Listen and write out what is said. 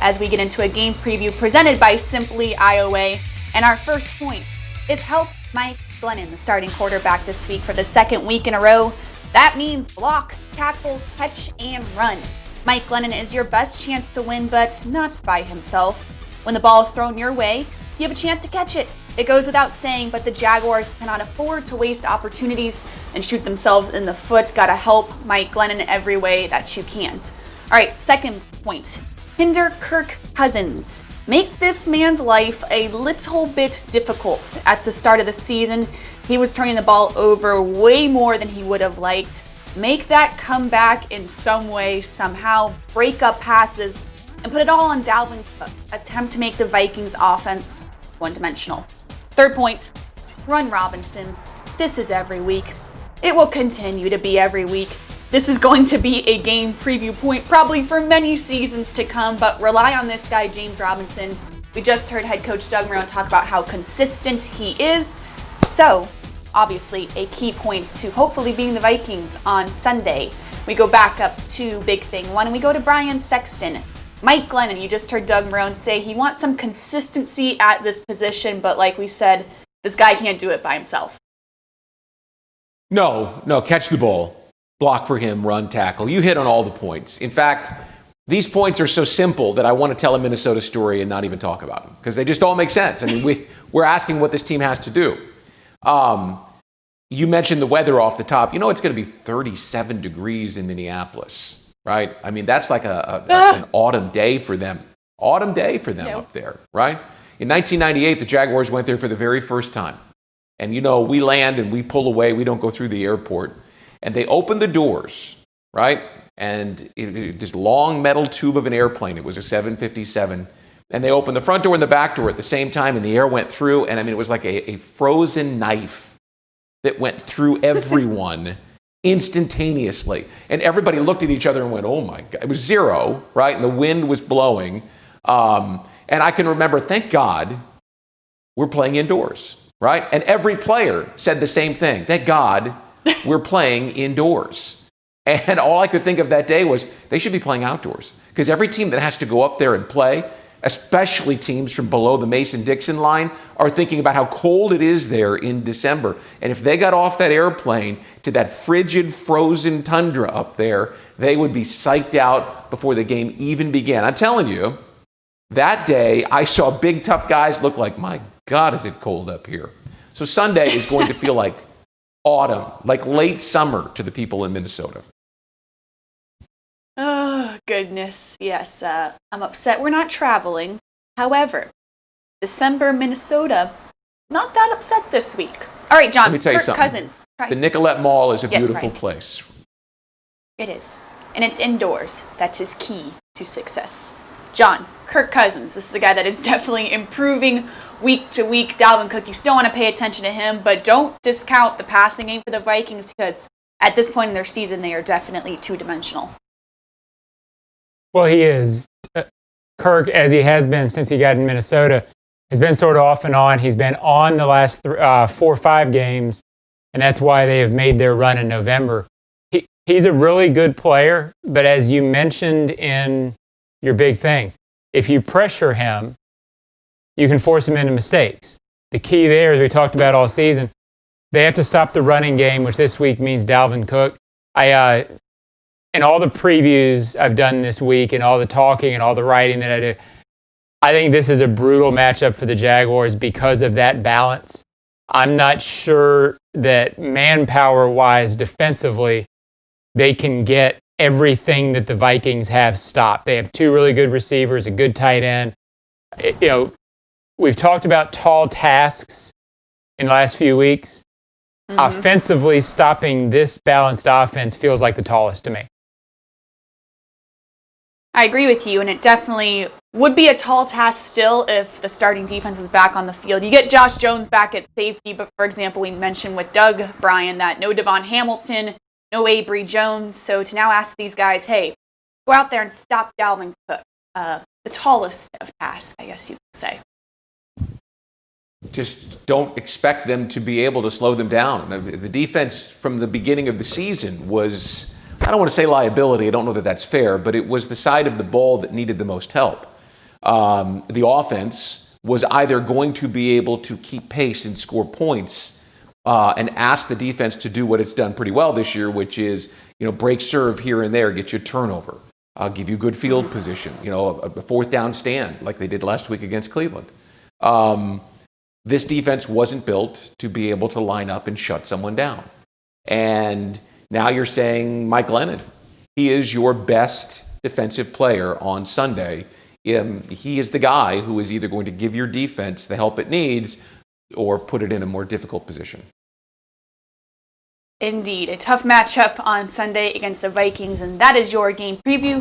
as we get into a game preview presented by Simply IOA. And our first point is help Mike Glennon, the starting quarterback this week for the second week in a row. That means block, tackle, catch, and run. Mike Glennon is your best chance to win, but not by himself. When the ball is thrown your way, you have a chance to catch it. It goes without saying, but the Jaguars cannot afford to waste opportunities and shoot themselves in the foot. Gotta help Mike Glennon every way that you can. All right, second point. Hinder Kirk Cousins. Make this man's life a little bit difficult. At the start of the season, he was turning the ball over way more than he would have liked. Make that come back in some way, somehow. Break up passes and put it all on Dalvin Cook. Attempt to make the Vikings offense one-dimensional. Third point, run Robinson. This is every week. It will continue to be every week. This is going to be a game preview point probably for many seasons to come, but rely on this guy, James Robinson. We just heard head coach Doug Marrone talk about how consistent he is. So, obviously, a key point to hopefully beating the Vikings on Sunday. We go back up to big thing one, and we go to Brian Sexton. Mike Glennon, you just heard Doug Marrone say he wants some consistency at this position, but like we said, this guy can't do it by himself. No, catch the ball. Block for him, run, tackle. You hit on all the points. In fact, these points are so simple that I want to tell a Minnesota story and not even talk about them because they just all make sense. I mean, we're asking what this team has to do. You mentioned the weather off the top. You know it's going to be 37 degrees in Minneapolis, right? I mean, that's like an autumn day for them. Autumn day for them up there, right? In 1998, the Jaguars went there for the very first time. And, you know, we land and we pull away. We don't go through the airport. And they opened the doors, right? And this long metal tube of an airplane. It was a 757. And they opened the front door and the back door at the same time, and the air went through. And I mean, it was like a frozen knife that went through everyone instantaneously. And everybody looked at each other and went, oh my God. It was zero, right? And the wind was blowing. And I can remember, thank God, we're playing indoors, right? And every player said the same thing. Thank God we're playing indoors. And all I could think of that day was they should be playing outdoors. Because every team that has to go up there and play, especially teams from below the Mason-Dixon line, are thinking about how cold it is there in December. And if they got off that airplane to that frigid, frozen tundra up there, they would be psyched out before the game even began. I'm telling you, that day I saw big, tough guys look like, my God, is it cold up here. So Sunday is going to feel like autumn, like late summer to the people in Minnesota. Oh, goodness. Yes, I'm upset we're not traveling. However, December, Minnesota, not that upset this week. All right, John, let me tell you Kirk something. Cousins. The Nicollet Mall is a beautiful place. It is. And it's indoors. That's his key to success. John, Kirk Cousins. This is a guy that is definitely improving week to week. Dalvin Cook, you still want to pay attention to him, but don't discount the passing game for the Vikings because at this point in their season, they are definitely two-dimensional. Well, he is. Kirk, as he has been since he got in Minnesota, has been sort of off and on. He's been on the last 4 or 5 games, and that's why they have made their run in November. He's a really good player, but as you mentioned in your big things, if you pressure him, you can force him into mistakes. The key there, as we talked about all season, they have to stop the running game, which this week means Dalvin Cook. In all the previews I've done this week and all the talking and all the writing that I do, I think this is a brutal matchup for the Jaguars because of that balance. I'm not sure that manpower-wise, defensively, they can get everything that the Vikings have stopped. They have 2 really good receivers, a good tight end. We've talked about tall tasks in the last few weeks. Mm-hmm. Offensively, stopping this balanced offense feels like the tallest to me. I agree with you, and it definitely would be a tall task still if the starting defense was back on the field. You get Josh Jones back at safety, but for example, we mentioned with Doug, Brian, that no Devon Hamilton, no Avery Jones. So to now ask these guys, hey, go out there and stop Dalvin Cook, the tallest of tasks, I guess you could say. Just don't expect them to be able to slow them down. The defense from the beginning of the season was, I don't want to say liability, I don't know that that's fair, but it was the side of the ball that needed the most help. the offense was either going to be able to keep pace and score points and ask the defense to do what it's done pretty well this year, which is, break serve here and there, get you a turnover, give you good field position, a fourth down stand like they did last week against Cleveland. This defense wasn't built to be able to line up and shut someone down. And now you're saying Mike Glennon, he is your best defensive player on Sunday. He is the guy who is either going to give your defense the help it needs or put it in a more difficult position. Indeed, a tough matchup on Sunday against the Vikings, and that is your game preview.